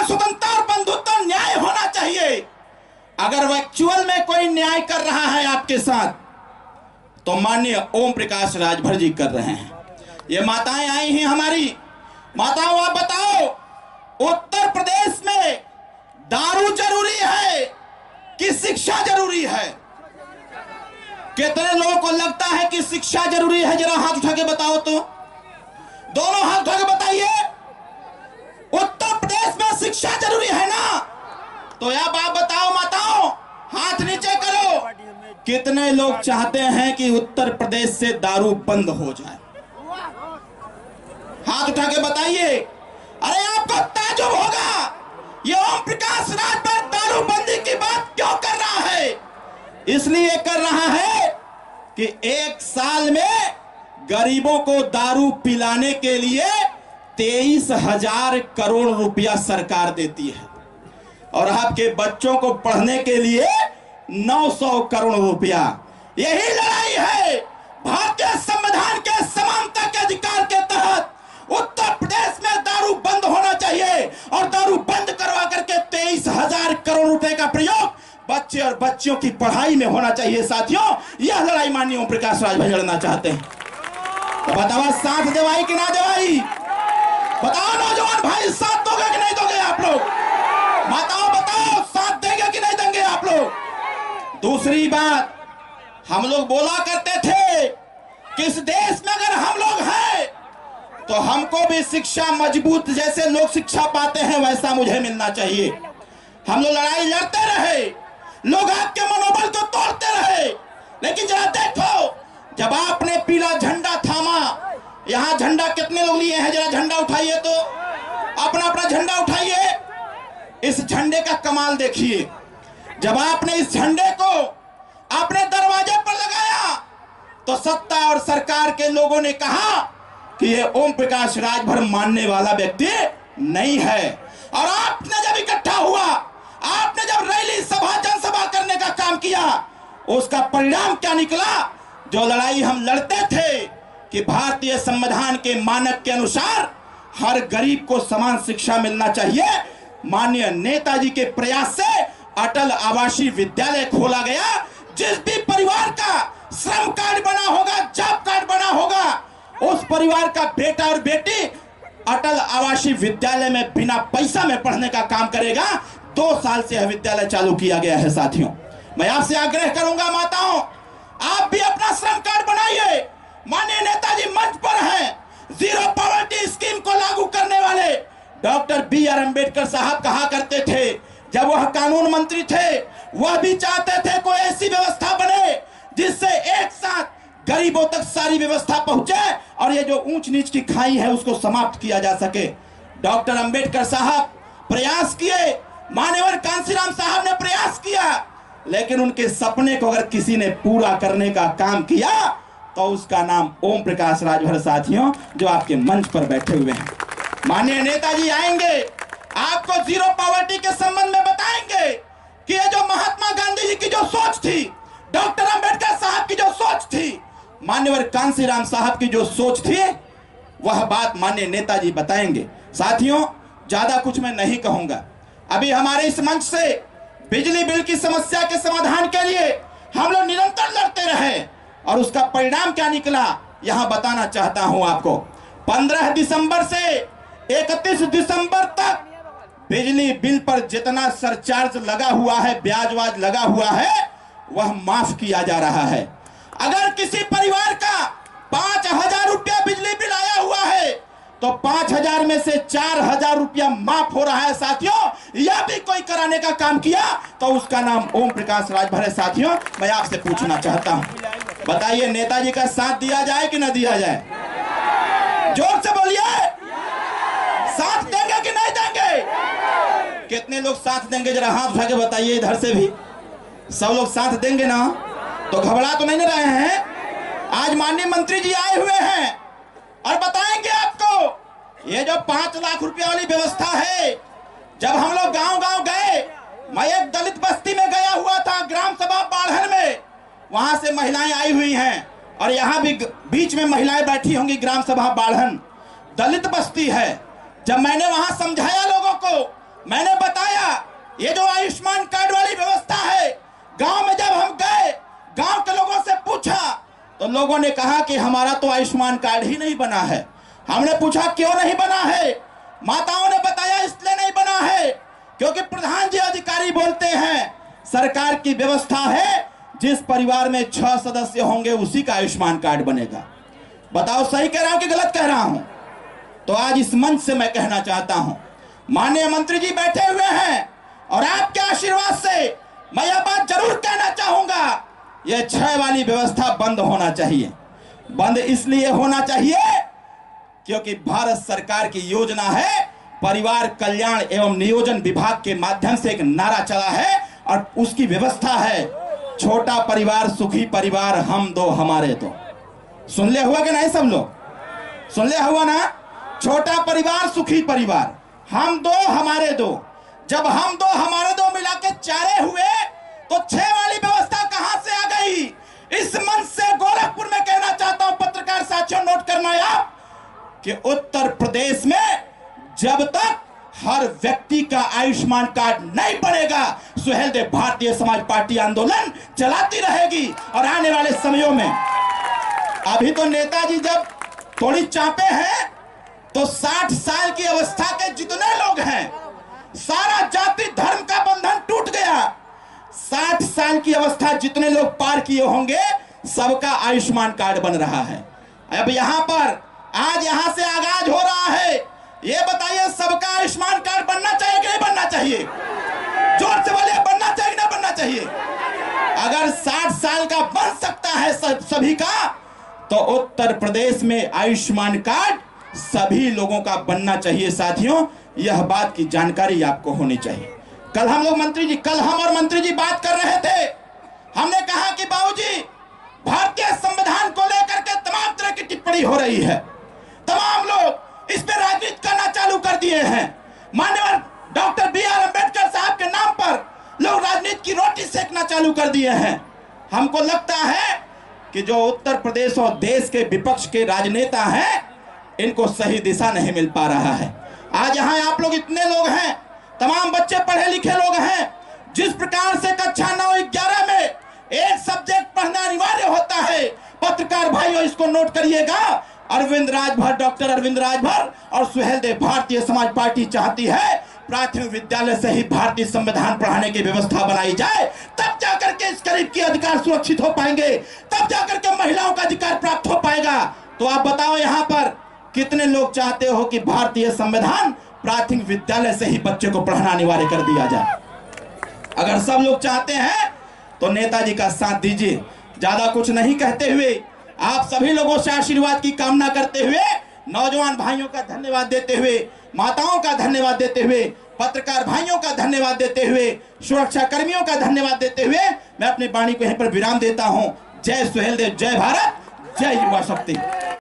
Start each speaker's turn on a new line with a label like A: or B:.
A: में स्वतंत्रता और बंधुत्व न्याय होना चाहिए। अगर वो एक्चुअल में कोई न्याय कर रहा है आपके साथ, तो माननीय ओम प्रकाश राजभर जी कर रहे हैं। ये माताएं आई हैं हमारी। माताओं, आप बताओ, उत्तर प्रदेश में दारू जरूरी है कि शिक्षा जरूरी है? कितने लोगों को लगता है कि शिक्षा जरूरी है? जरा हाथ उठा के बताओ तो, दोनों हाथ उठा के बताइए। उत्तर प्रदेश में शिक्षा जरूरी है ना? तो अब आप बताओ माताओं, हाथ नीचे करो। कितने लोग चाहते हैं कि उत्तर प्रदेश से दारू बंद हो जाए? हाथ उठा के बताइए। अरे आपको ताज्जुब होगा, ये ओम प्रकाश राजभर दारूबंदी की बात क्यों कर रहा है? इसलिए कर रहा है कि एक साल में गरीबों को दारू पिलाने के लिए 23,000 करोड़ रुपया सरकार देती है, और आपके बच्चों को पढ़ने के लिए 900 करोड़ रुपया। यही लड़ाई है। भारतीय संविधान के समानता के अधिकार के तहत उत्तर प्रदेश में दारू बंद होना चाहिए, और दारू बंद करवा करके 23,000 करोड़ रुपए का प्रयोग बच्चे और बच्चियों की पढ़ाई में होना चाहिए। साथियों, यह लड़ाई माननीय ओम प्रकाश राजभर लड़ना चाहते हैं। तो बताओ, साथ देवाई कि ना देवाई? बताओ नौजवान भाई, साथ दोगे कि नहीं दोगे आप लोग? माताओं बताओ, साथ देंगे कि नहीं देंगे आप लोग? दूसरी बात, हम लोग बोला करते थे कि इस देश में अगर हम लोग हैं तो हमको भी शिक्षा मजबूत, जैसे लोग शिक्षा पाते हैं वैसा मुझे मिलना चाहिए। हम लोग लड़ाई लड़ते रहे, लोग आपके मनोबल को तोड़ते रहे, लेकिन जरा देखो, जब आपने पीला झंडा थामा, यहां झंडा कितने लोग लिए हैं? जरा झंडा उठाइए तो, अपना अपना झंडा उठाइए। इस झंडे का कमाल देखिए। जब आपने इस झंडे को अपने दरवाजे पर लगाया तो सत्ता और सरकार के लोगों ने कहा कि ये ओम प्रकाश राजभर मानने वाला व्यक्ति नहीं है। और आपने जब इकट्ठा हुआ, आपने जब रैली, सभा, जनसभा करने का काम किया, उसका परिणाम क्या निकला? जो लड़ाई हम लड़ते थे कि भारतीय संविधान के मानक के अनुसार हर गरीब को समान शिक्षा मिलना चाहिए, माननीय नेताजी के प्रयास से अटल आवासीय विद्यालय खोला गया। जिस भी परिवार का श्रम कार्ड बना होगा, जॉब कार्ड बना होगा, उस परिवार का बेटा और बेटी अटल आवासीय विद्यालय में बिना पैसा में पढ़ने का काम करेगा। 2 साल से यह विद्यालय चालू किया गया है। साथियों, मैं आपसे आग्रह करूंगा, माताओं, आप भी अपना श्रम कार्ड बनाइए। माननीय नेताजी मंच पर हैं। जीरो पॉवर्टी स्कीम को लागू करने वाले डॉक्टर BR अम्बेडकर साहब कहा करते थे, जब वह कानून मंत्री थे, वह भी चाहते थे कोई ऐसी व्यवस्था बने जिससे एक साथ गरीबों तक सारी व्यवस्था पहुंचे और ये जो ऊंच नीच की खाई है उसको समाप्त किया जा सके। डॉक्टर अंबेडकर साहब प्रयास किए, मान्यवर कांशीराम साहब ने प्रयास किया, लेकिन उनके सपने को अगर किसी ने पूरा करने का काम किया तो उसका नाम ओम प्रकाश राजभर। साथियों, जो आपके मंच पर बैठे हुए हैं, माननीय नेताजी आएंगे, आपको जीरो पॉवर्टी के संबंध में बताएंगे कि ये जो महात्मा गांधी जी की जो सोच थी, डॉक्टर अंबेडकर साहब की जो सोच थी, मान्यवर कांशीराम साहब की जो सोच थी, वह बात माननीय नेताजी बताएंगे। साथियों, ज्यादा कुछ मैं नहीं कहूंगा। अभी हमारे इस मंच से बिजली बिल की समस्या के समाधान के लिए हम लोग निरंतर लड़ते रहे, और उसका परिणाम क्या निकला यहां बताना चाहता हूं आपको। 15 दिसंबर से 31 दिसंबर तक बिजली बिल पर जितना सरचार्ज लगा हुआ है, ब्याज वाज लगा हुआ है, वह माफ किया जा रहा है। अगर किसी परिवार का 5,000 रुपया बिजली बिल आया हुआ है तो 5,000 में से 4,000 रुपया माफ हो रहा है। साथियों, यह भी कोई कराने का काम किया तो उसका नाम ओम प्रकाश राजभर है। साथियों, मैं आपसे पूछना चाहता हूं, बताइए, नेताजी का साथ दिया जाए कि न दिया जाए? जोर से बोलिए, साथ देंगे कि नहीं देंगे? कितने लोग साथ देंगे? जरा हाथ उठा के बताइए। इधर से भी सब लोग साथ देंगे ना? तो घबरा तो नहीं ना रहे हैं? आज माननीय मंत्री जी आए हुए हैं और बताएंगे आपको ये जो 5 लाख रुपया वाली व्यवस्था है। जब हम लोग गांव-गांव गए, मैं एक दलित बस्ती में गया हुआ था, ग्राम सभा बाढ़न में, वहां से महिलाएं आई हुई हैं, और यहाँ भी बीच में महिलाएं बैठी होंगी। ग्राम सभा बाढ़न दलित बस्ती है। जब मैंने वहां समझाया लोगों को, मैं ये जो आयुष्मान कार्ड वाली व्यवस्था है, गांव में जब हम गए, गांव के लोगों से पूछा तो लोगों ने कहा कि हमारा तो आयुष्मान कार्ड ही नहीं बना है। हमने पूछा क्यों नहीं बना है? माताओं ने बताया इसलिए नहीं बना है क्योंकि प्रधान जी अधिकारी बोलते हैं सरकार की व्यवस्था है जिस परिवार में 6 सदस्य होंगे उसी का आयुष्मान कार्ड बनेगा। बताओ सही कह रहा हूं कि गलत कह रहा हूं? तो आज इस मंच से मैं कहना चाहता हूं, माननीय मंत्री जी बैठे हुए हैं और आपके आशीर्वाद से मैं यह बात जरूर कहना चाहूंगा, यह 6 वाली व्यवस्था बंद होना चाहिए। बंद इसलिए होना चाहिए क्योंकि भारत सरकार की योजना है, परिवार कल्याण एवं नियोजन विभाग के माध्यम से एक नारा चला है और उसकी व्यवस्था है छोटा परिवार सुखी परिवार, हम दो हमारे दो। सुन ले हुआ कि नहीं? सब लोग सुन ले हुआ ना? छोटा परिवार सुखी परिवार, हम दो हमारे दो। जब हम दो हमारे दो मिला के 4 हुए तो 6 वाली व्यवस्था कहां से आ गई? इस मंच से गोरखपुर में कहना चाहता हूं, पत्रकार साथियों नोट करना आप कि उत्तर प्रदेश में जब तक हर व्यक्ति का आयुष्मान कार्ड नहीं बनेगा, सुहेलदेव भारतीय समाज पार्टी आंदोलन चलाती रहेगी। और आने वाले समयों में, अभी तो नेताजी जब थोड़ी चापे हैं तो 60 साल की अवस्था के जितने लोग हैं, सारा जाति धर्म का बंधन टूट गया। 60 साल की अवस्था जितने लोग पार किए होंगे सबका आयुष्मान कार्ड बन रहा है। अब यहां पर आज यहां से आगाज हो रहा है, ये बताइए सबका आयुष्मान कार्ड बनना चाहिए कि नहीं बनना चाहिए? जोर से बोलिए, बनना चाहिए कि नहीं बनना चाहिए? अगर 60 साल का बन सकता है सभी का, तो उत्तर प्रदेश में आयुष्मान कार्ड सभी लोगों का बनना चाहिए। साथियों, यह बात की जानकारी आपको होनी चाहिए। कल हम और मंत्री जी बात कर रहे थे। हमने कहा कि बाबूजी, भारतीय संविधान को लेकर के तमाम तरह की टिप्पणी हो रही है, तमाम लोग इस पे राजनीति करना चालू कर दिए हैं। माननीय डॉक्टर B.R. अम्बेडकर साहब के नाम पर लोग राजनीति की रोटी सेकना चालू कर दिए हैं। हमको लगता है कि जो उत्तर प्रदेश और देश के विपक्ष के राजनेता हैं, इनको सही दिशा नहीं मिल पा रहा है। आज यहाँ आप लोग इतने लोग हैं, तमाम बच्चे पढ़े लिखे लोग हैं। जिस प्रकार से कक्षा 9-11 में एक सब्जेक्ट पढ़ना अनिवार्य होता है, पत्रकार भाइयों इसको नोट करिएगा, डॉक्टर अरविंद राजभर और सुहेलदेव भारतीय समाज पार्टी चाहती है प्राथमिक विद्यालय से ही भारतीय संविधान पढ़ाने की व्यवस्था बनाई जाए। तब जाकर के इस गरीब के अधिकार सुरक्षित हो पाएंगे, तब जाकर के महिलाओं का अधिकार प्राप्त हो पाएगा। तो आप बताओ यहाँ पर कितने लोग चाहते हो कि भारतीय संविधान प्राथमिक विद्यालय से ही बच्चे को पढ़ना अनिवार्य कर दिया जाए? अगर सब लोग चाहते हैं तो नेताजी का साथ दीजिए। ज्यादा कुछ नहीं कहते हुए, आप सभी लोगों से आशीर्वाद की कामना करते हुए, नौजवान भाइयों का धन्यवाद देते हुए, माताओं का धन्यवाद देते हुए, पत्रकार भाइयों का धन्यवाद देते हुए, सुरक्षा कर्मियों का धन्यवाद देते हुए मैं अपनी वाणी को यहीं पर विराम देता हूं। जय सुहेलदेव, जय भारत, जय युवा शक्ति।